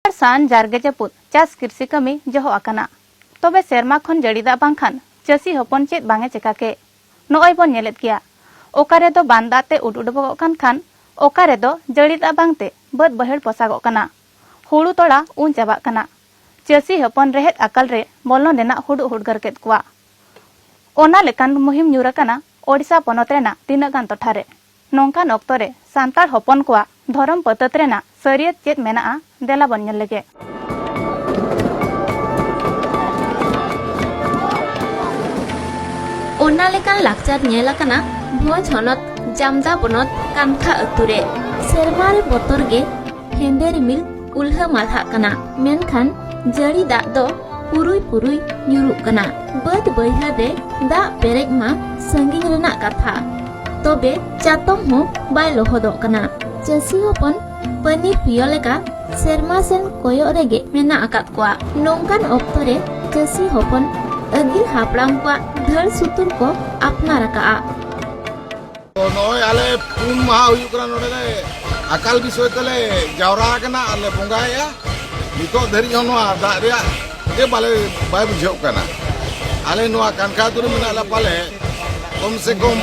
सान जारगे जापुद चास कृषि कमी जहो आकाना तबे सेरमा खन जड़ी दा बांखान चासी हपन चेत बांगे चेकाके नोय बन नेलेत गया ओकारे दो बांदाते उडुडबगो कान खान ओकारे दो जड़ी दा बांगते बद बहेड़ पोसागो कना हुड़ू तोड़ा उन चाबा कना चासी हपन रेहेत अकल रे बोलनो देना हुडु हुडगर केत कुआ ओना लेकान मुहिम ᱧᱩᱨᱟᱠᱟᱱᱟ ओडिशा पनत रेना तीना गान टोठारे नोंकान ऑक्टो रे सांतार हपन कुआ धरम पतत रेना सरियत चेत मेना देला बन नेल लेगे ओना लेकान लाकचार नेलाकना भोज हनत जामदा बनत कानखा अतुरे सेरमा रे बतर गे हेंदे रिमिल उल्हा मालहा कना मेनखान जड़ी दाग दो पुरुई पुरुई ᱧᱩᱨᱩᱜ कना बद बहिहार रे दाग पेरेज मा संगिंग रेना कथा तबे चातम हो बाय लोहदोग कना चासी हपन पनीर पियो लेका सेरमा सेन कोयो रेगे मेना आकात कोआ नोंकान ऑक्टो रे चासी हपन अगिल हापड़ाम को धड़ सुतुर को अपनार का तो नय आले पुन महा हुयु कना नोडे अकाल विषय तले जावरा कना आले बंगाया नितो धरि होनवा दा रेया के बाले बाय बुझो कना आले नोआ कानखा दुर मेना ला पाले कम से कम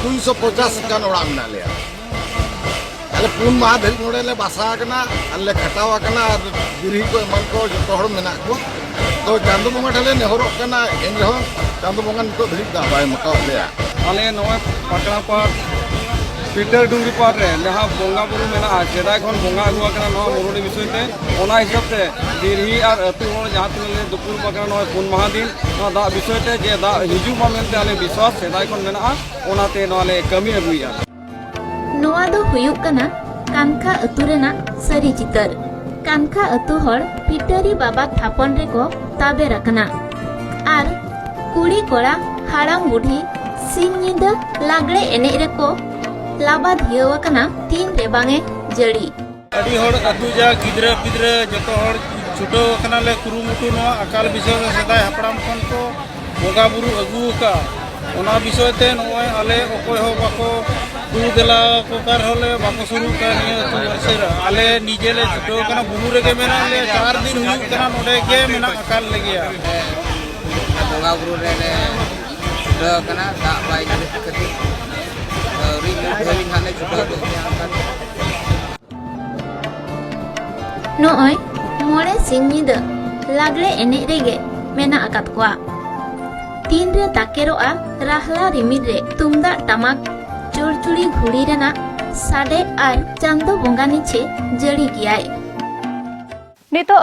250 कान ओड़ा मेना ले आले पुन महा धरि नोडे ले बासा कना आले खटावा कना गिरही को मन को जतो हड़ मेना को तो चांदो बंगा ठले नेहरो कना एन हो चांदो बंगा नितो धरि दा बाय मतो ले आले नोए पटना पर पीटर डुंगी पर रे जहां बोंगा बुरु मेना सेदाय खन बोंगा अगुआ कना नो मुरुडी विषय ते ओना हिसाब ते दिरही और अतु होड़ जहां तले दुपुर बकरा नो पुन महा दिन नो दा विषय ते जे दा हिजु मा मेनते आले विश्वास सेदाय खन मेना ओना ते नो आले कमी अगुया नोआ दो हुयुक कना कानखा अतु रेना सरी चितर कानखा अतु हड़ पिटरी बाबा थापन रे को ताबे रखना आर कुड़ी कोड़ा हाड़ाम बुढ़ी सिंह निंदा लागड़े एने रे को लाबा धियवा कना तीन रे बांगे जड़ी अडी हड़ अतु जा गिदरा पिदरा जतो हड़ छुटो कना ले कुरुमुटु नो अकाल विषय सेदाय हपड़ाम खन को बोगा बुरु अगु का ओना विषय ते नोय आले ओकोय हो बाको दू देला को कार होले बाको शुरू का निया तु वर्षेर आले निजे ले छुटो कना बुरु रे के मेना ले 4 दिन हुई कना नोडे के मेना अकाल लगेया बोगा बुरु रे ले छुटो कना दा बाय ने कति री री खाने छुटो दो नोय मोड़े सिंह निदा लागड़े एने रेगे मेना आकात कोआ तीन रे ताकेरोआ राहला रिमिद रे तुमदा टमाक चुरचुड़ी घुड़ी रेना साडे आर चांदो बोंगा नीचे जड़ी गियाय नितो